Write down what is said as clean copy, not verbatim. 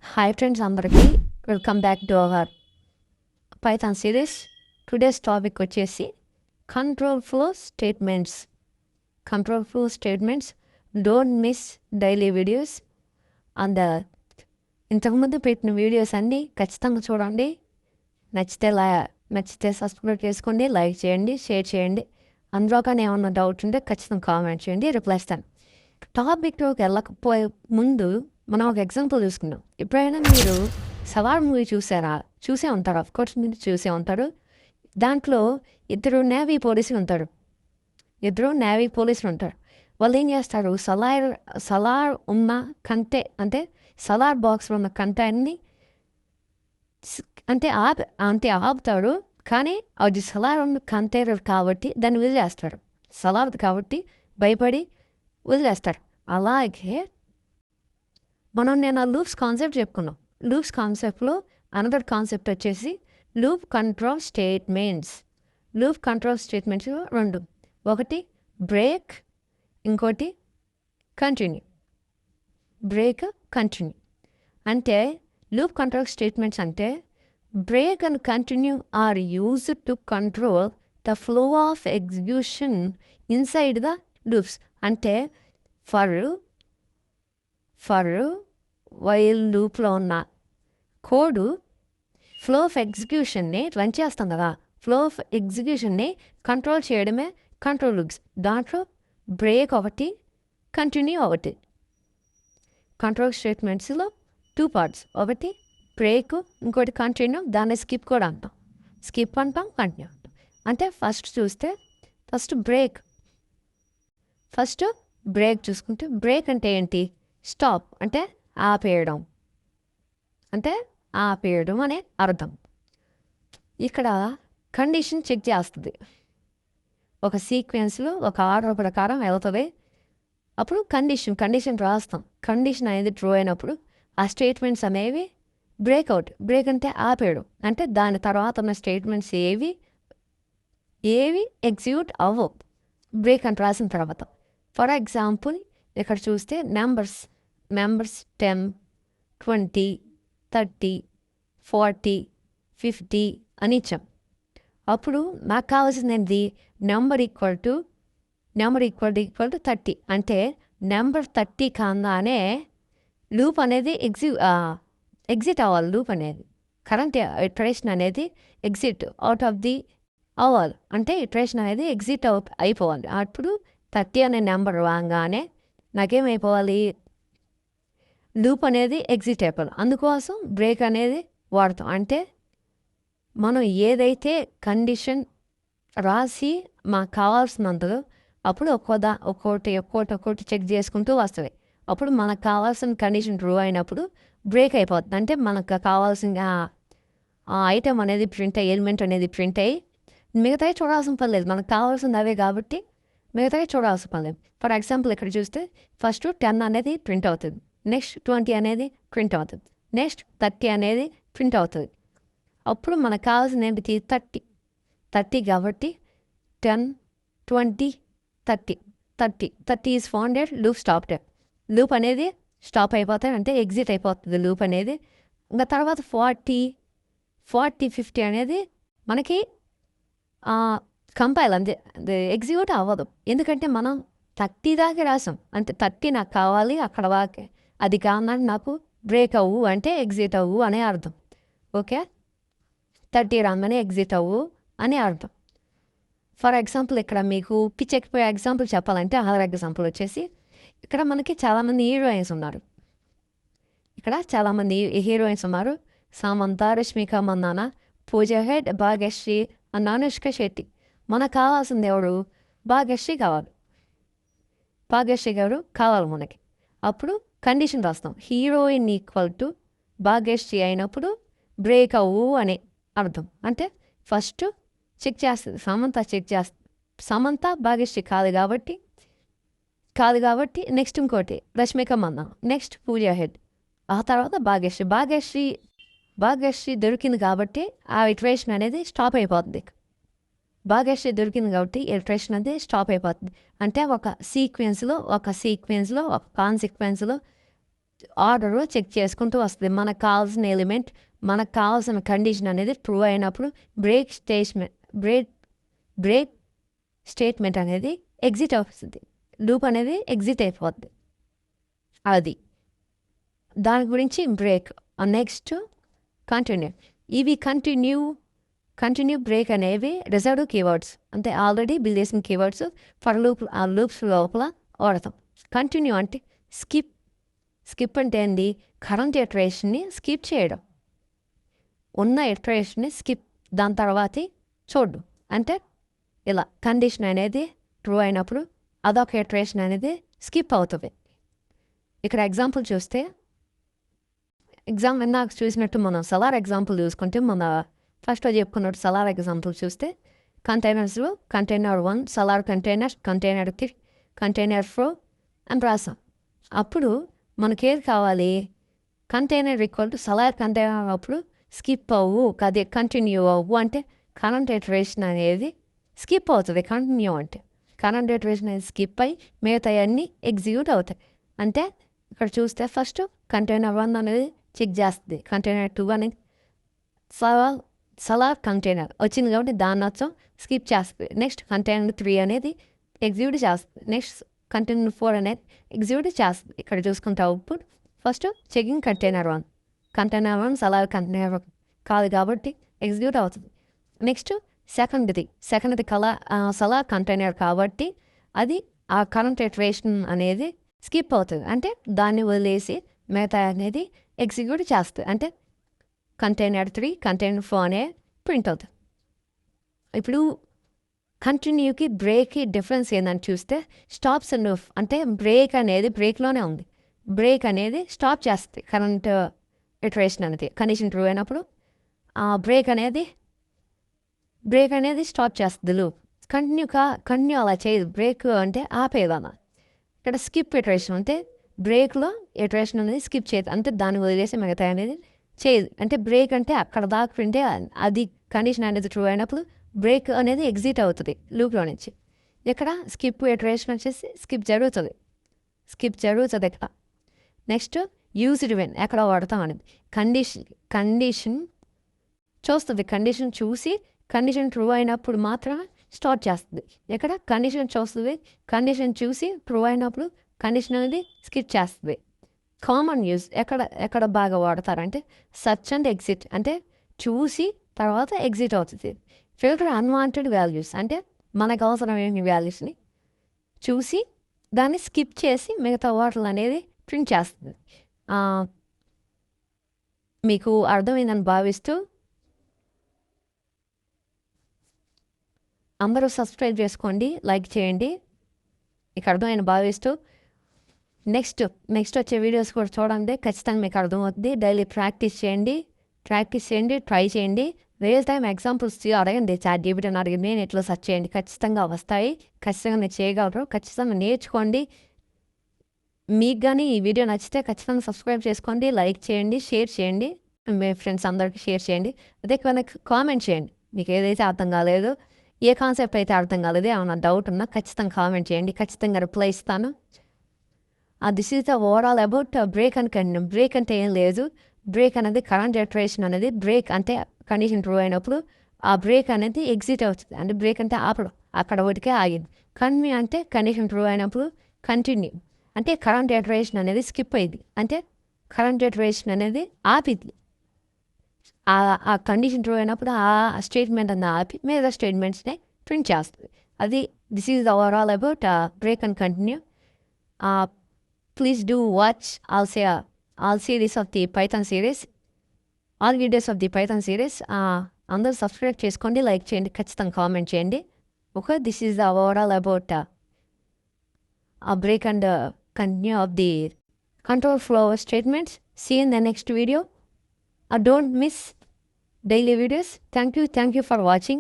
Hi friends, అందరికీ welcome back to our Python series. Today's topic వచ్చేసి control flow statements. Don't miss daily videos. And ఇంతకుముందు పెట్టిన videos అన్నీ ఖచ్చితంగా చూడండి. నచ్చితే సబ్స్క్రైబ్ చేసుకోండి, లైక్ చేయండి, షేర్ చేయండి. అందులో కానీ ఏమన్నా డౌట్ ఉంటే ఖచ్చితంగా కామెంట్ చేయండి, రిప్లై ఇస్తాను. టాపిక్లోకి వెళ్ళకపోయే ముందు మనం ఒక ఎగ్జాంపుల్ చూసుకున్నాం. ఎప్పుడైనా మీరు సలార్ మూవీ చూసే ఉంటారు, అఫ్కోర్స్ మీరు చూసే ఉంటారు. దాంట్లో ఇద్దరు నేవీ పోలీసులు ఉంటారు. వాళ్ళు ఏం చేస్తారు, సలార్ ఉన్న కంటే అంటే సలార్ బాక్స్లో ఉన్న కంటైనర్ని ఆపుతాడు. కానీ అది సలార్ ఉన్న కంటైనర్ కాబట్టి దాన్ని వదిలేస్తారు. సలార్ కాబట్టి భయపడి వదిలేస్తారు. అలాగే నేను లూప్స్ కాన్సెప్ట్ చెప్పుకున్నాం. లూప్స్ కాన్సెప్ట్లో అనదర్ కాన్సెప్ట్ వచ్చేసి లూప్ కంట్రోల్ స్టేట్మెంట్స్. రెండు, ఒకటి బ్రేక్, ఇంకోటి కంటిన్యూ. అంటే లూప్ కంట్రోల్ స్టేట్మెంట్స్ అంటే break and continue are used to control the flow of execution inside the loops. అంటే ఫర్ వైల్ లూప్లో ఉన్న కోడు ఫ్లో ఆఫ్ ఎగ్జిక్యూషన్ని రన్ చేస్తాం కదా, ఫ్లో ఆఫ్ ఎగ్జిక్యూషన్ని కంట్రోల్ చేయడమే కంట్రోల్ లూప్స్. దాంట్లో బ్రేక్ ఒకటి, కంటిన్యూ ఒకటి. కంట్రోల్ స్టేట్మెంట్స్లో 2 పార్ట్స్, ఒకటి బ్రేక్, ఇంకోటి కంటిన్యూ. దాన్ని స్కిప్ కూడా అంటాం, కంటిన్యూ అంటాం. అంటే ఫస్ట్ బ్రేక్ చూసుకుంటే, బ్రేక్ అంటే ఏంటి? స్టాప్ అంటే ఆపేయడం అనే అర్థం. ఇక్కడ కండిషన్ చెక్ చేస్తుంది. ఒక సీక్వెన్స్లో ఒక ఆర్డర్ ప్రకారం వెళ్తుంది. అప్పుడు కండిషన్ రాస్తాం. కండిషన్ అనేది ట్రూ అయినప్పుడు ఆ స్టేట్మెంట్స్ అనేవి బ్రేక్ అంటే ఆపేయడం. అంటే దాని తర్వాత ఉన్న స్టేట్మెంట్స్ ఏవి ఎగ్జిక్యూట్ అవ్వవు బ్రేక్ అని రాసిన తర్వాత. ఫర్ ఎగ్జాంపుల్ ఇక్కడ చూస్తే నెంబర్స్ 10, 20, 30, 40, 50 అని ఇచ్చాం. అప్పుడు నాకు కావాల్సింది ఏంటి? Number equal to 30. అంటే నెంబర్ 30 కాగానే లూప్ అనేది ఎగ్జిట్ అవ్వాలి. లూప్ అనేది కరెంట్ ఇటరేషన్ అనేది ఎగ్జిట్ అవుట్ ఆఫ్ ది అవ్వాలి. అంటే ఇటరేషన్ అనేది ఎగ్జిట్ అయిపోవాలి. అప్పుడు 30 అనే నెంబర్ రాగానే నాకేమైపోవాలి? లూప్ అనేది ఎగ్జిట్ అయిపోవాలి. అందుకోసం బ్రేక్ అనేది వాడతాం. అంటే మనం ఏదైతే కండిషన్ రాసి మాకు కావాల్సినంతలో అప్పుడు ఒక్కొక్కటి చెక్ చేసుకుంటూ వస్తుంది. అప్పుడు మనకు కావాల్సిన కండిషన్ ట్రూ అయినప్పుడు బ్రేక్ అయిపోతుంది. అంటే మనకు కావాల్సిన ఐటమ్ అనేది ఎలిమెంట్ అనేది ప్రింట్ అయ్యి మిగతాయి చూడాల్సిన పని లేదు. మనకు కావాల్సింది అవే కాబట్టి మిగతాయి చూడాల్సిన పని లేదు. ఫర్ ఎగ్జాంపుల్ ఇక్కడ చూస్తే ఫస్ట్ 10 అనేది ప్రింట్ అవుతుంది, నెక్స్ట్ 20 అనేది ప్రింట్ అవుతుంది, నెక్స్ట్ 30 అనేది ప్రింట్ అవుతుంది. అప్పుడు మనకు కావాల్సిన ఏంటి? 30 కాబట్టి 10, 20, 30 ఈజ్ ఫౌండెడ్. లూప్ అనేది స్టాప్ అయిపోతాయి, అంటే ఎగ్జిట్ అయిపోతుంది లూప్ అనేది. ఇంకా తర్వాత 40, 50 అనేది మనకి కంపైల్ అంతే, ఎగ్జిక్యూట్ అవ్వదు. ఎందుకంటే మనం 30 దాకా రాసాం. అంటే 30 నాకు కావాలి, అక్కడ వాకే అది కాదని నాకు బ్రేక్ అవ్వు అంటే ఎగ్జిట్ అవ్వు అనే అర్థం. ఓకే, 30 రాగానే ఎగ్జిట్ అవ్వు అని అర్థం. ఫర్ ఎగ్జాంపుల్ ఇక్కడ మీకు పిచ్చెక్కిపోయే ఎగ్జాంపుల్ చెప్పాలంటే అదర్ ఎగ్జాంపుల్ వచ్చేసి ఇక్కడ మనకి చాలామంది హీరోయిన్స్ ఉన్నారు. సమంత, రష్మిక మందాన, పూజా హెడ్, భాగ్యశ్రీ అండ్ అనుష్క శెట్టి. మనకు కావాల్సింది ఎవరు? భాగ్యశ్రీ గారు కావాలి మనకి. అప్పుడు కండిషన్ రాస్తాం, హీరోయిన్ ఈక్వల్ టు భాగ్యశ్రీ అయినప్పుడు బ్రేక్ అవ్వు అని అర్థం. అంటే ఫస్ట్ చెక్ చేస్తుంది, సమంత భాగ్యశ్రీ కాదు కాబట్టి నెక్స్ట్ ఇంకోటి రష్మిక మందన, నెక్స్ట్ పూజా హెడ్, ఆ తర్వాత భాగ్యశ్రీ దొరికింది కాబట్టి ఆ ఇటరేషన్ అనేది స్టాప్ అయిపోతుంది. భాగ్యశ్రీ దొరికింది కాబట్టి ఇటరేషన్ అనేది స్టాప్ అయిపోతుంది. అంటే ఒక కాన్సిక్వెన్స్లో ఆర్డర్ చెక్ చేసుకుంటూ వస్తుంది. మనకు కావాల్సిన ఎలిమెంట్, మనకు కావాల్సిన కండిషన్ అనేది ట్రూ అయినప్పుడు బ్రేక్ స్టేట్మెంట్ అనేది ఎగ్జిట్ అవుతుంది. లూప్ అనేది ఎగ్జిట్ అయిపోద్ది. అది దాని గురించి బ్రేక్. Next continue. ఇవి కంటిన్యూ బ్రేక్ అనేవి రిజర్వ్డ్ కీవర్డ్స్, అంటే ఆల్రెడీ బిల్డ్ చేసిన కీవర్డ్స్ ఫర్ లూప్స్ లోపల వాడతాం. కంటిన్యూ అంటే స్కిప్ అంటే ఏంది? కరెంట్ ఇటరేషన్ని స్కిప్ చేయడం. ఉన్న ఇటరేషన్ని స్కిప్, దాని తర్వాతే చూడు. అంటే ఇలా కండిషన్ అనేది ట్రూ అయినప్పుడు అదొక ఇటరేషన్ అనేది స్కిప్ అవుతుంది. ఇక్కడ ఎగ్జాంపుల్ చూస్తే నాకు చూసినట్టు మనం సలార్ ఎగ్జాంపుల్ చూసుకుంటే, మన ఫస్ట్ చెప్పుకున్నట్టు సలార్ ఎగ్జాంపుల్ చూస్తే కంటైనర్స్లో container 1 scalar container, container 3 container 4 అని రాసాం. అప్పుడు మనకేది కావాలి? Container equal to scalar container అప్పుడు స్కిప్ అవ్వు, అదే కంటిన్యూ అవ్వు అంటే కరెంట్ ఇటరేషన్ అనేది స్కిప్ అవుతుంది. కంటిన్యూ అంటే కరెంట్ ఇటరేషన్ అనేది స్కిప్ అయ్యి మిగతా అన్నీ ఎగ్జిక్యూట్ అవుతాయి. అంటే ఇక్కడ చూస్తే ఫస్ట్ కంటైనర్ 1 అనేది చెక్ చేస్తుంది, కంటైనర్ 2 అనేది సలార్ కంటైనర్ వచ్చింది కాబట్టి దాన్ని వచ్చం స్కిప్ చేస్తుంది. నెక్స్ట్ కంటైనర్ 3 అనేది ఎగ్జిక్యూట్ చేస్తుంది. నెక్స్ట్ కంటైనర్ 4 అనేది ఎగ్జిక్యూట్ చేస్తుంది. ఇక్కడ చూసుకుంటే output first checking container 1 scalar container కాదు కాబట్టి ఎగ్జిక్యూట్ అవుతుంది. నెక్స్ట్ సెకండ్ది సలార్ కంటైనర్ కాబట్టి అది ఆ కరెంట్ ఇటరేషన్ అనేది స్కిప్ అవుతుంది. అంటే దాన్ని వదిలేసి మిగతా అనేది ఎగ్జిక్యూట్ చేస్తుంది. అంటే కంటైనర్ 3 కంటైనర్ 4 అనే ప్రింట్ అవుతుంది. ఇప్పుడు కంటిన్యూకి బ్రేక్కి డిఫరెన్స్ ఏందని చూస్తే స్టాప్స్ అండ్ అంటే బ్రేక్ అనేది బ్రేక్లోనే ఉంది. బ్రేక్ అనేది స్టాప్ చేస్తుంది కరెంట్ ఇటరేషన్ అనేది. కండిషన్ ట్రూ అయినప్పుడు ఆ బ్రేక్ అనేది స్టాప్ చేస్తుంది లూప్. కంటిన్యూ అలా చేయదు. బ్రేక్ అంటే ఆపేదన్న. ఇక్కడ స్కిప్ ఇటరేషన్ అంటే బ్రేక్లో ఇటరేషన్ అనేది స్కిప్ చేయదు, అంటే దాన్ని వదిలేసి మిగతా అనేది చేయదు. అంటే బ్రేక్ అంటే అక్కడ దాకా ప్రింటే అది కండిషన్ అనేది ట్రూ అయినప్పుడు బ్రేక్ అనేది ఎగ్జిట్ అవుతుంది లూప్లో నుంచి. ఇక్కడ స్కిప్ ఇటరేషన్ వచ్చేసి స్కిప్ జరుగుతుంది ఇక్కడ. నెక్స్ట్ యూజ్డ్ వెన్ ఎక్కడ వాడతాం అనేది కండిషన్ చూస్తుంది. కండిషన్ చూసి కండిషన్ ట్రూ అయినప్పుడు మాత్రమే స్టార్ట్ చేస్తుంది. ఇక్కడ కండిషన్ చూస్తుంది, కండిషన్ చూసి ట్రూ అయినప్పుడు కండిషన్ అనేది స్కిప్ చేస్తుంది. కామన్ యూజ్ ఎక్కడ బాగా వాడతారంటే సర్చ్ అండ్ ఎగ్జిట్, అంటే చూసి తర్వాత ఎగ్జిట్ అవుతుంది. ఫిల్టర్ అన్వాంటెడ్ వాల్యూస్ అంటే మనకు అవసరమైన వాల్యూస్ని చూసి దాన్ని స్కిప్ చేసి మిగతా వాటర్లు అనేది ప్రింట్ చేస్తుంది. మీకు అర్థమైందని భావిస్తూ అందరూ సబ్స్క్రైబ్ చేసుకోండి, లైక్ చేయండి. మీకు అర్థమైన భావిస్తూ నెక్స్ట్ వచ్చే వీడియోస్ కూడా చూడండి, ఖచ్చితంగా మీకు అర్థమవుతుంది. డైలీ ప్రాక్టీస్ చేయండి, ట్రై చేయండి. రియల్ టైం ఎగ్జాంపుల్స్ అడగండి, ChatGPTని అడిగింది, నేను ఎట్లా సెర్చ్ చేయండి, ఖచ్చితంగా వస్తాయి. ఖచ్చితంగా మీరు చేయగలరు, ఖచ్చితంగా నేర్చుకోండి. మీకు కానీ ఈ వీడియో నచ్చితే ఖచ్చితంగా సబ్స్క్రైబ్ చేసుకోండి, లైక్ చేయండి, షేర్ చేయండి, మీ ఫ్రెండ్స్ అందరికీ షేర్ చేయండి. అదే కామెంట్ చేయండి, మీకు ఏదైతే అర్థం కాలేదు, ఏ కాన్సెప్ట్ అయితే అర్థం కాలేదు, ఏమైనా డౌట్ ఉన్నా ఖచ్చితంగా కామెంట్ చేయండి, ఖచ్చితంగా రిప్లై ఇస్తాను. This is the overall about break and continue. Break అంటే ఏం లేదు, బ్రేక్ అనేది కరెంట్ ఇటరేషన్ అనేది బ్రేక్ అంటే కండిషన్ ట్రూ అయినప్పుడు ఆ బ్రేక్ అనేది ఎగ్జిట్ అవుతుంది. అంటే బ్రేక్ అంటే ఆపడం, అక్కడ ఒకటికే ఆగింది. కంటిన్యూ అంటే కండిషన్ ట్రూ అయినప్పుడు కంటిన్యూ అంటే కరెంట్ ఇటరేషన్ అనేది స్కిప్ అయ్యింది, అంటే కరెంట్ ఇటరేషన్ అనేది ఆపిద్ది. ఆ కండిషన్ ట్రూ అయినప్పుడు ఆ స్టేట్మెంట్ అనేది ఆపి మీద స్టేట్మెంట్స్ని ప్రింట్ చేస్తుంది. అది this is the overall about break and continue. Please do watch all series of the Python series, all videos of the Python series. అందరూ సబ్స్క్రైబ్ చేసుకోండి, లైక్ చేయండి, ఖచ్చితంగా కామెంట్ చేయండి. Okay, this is the overall about break and continue of the control flow statements. See you in the next video. Don't miss daily videos. Thank you for watching.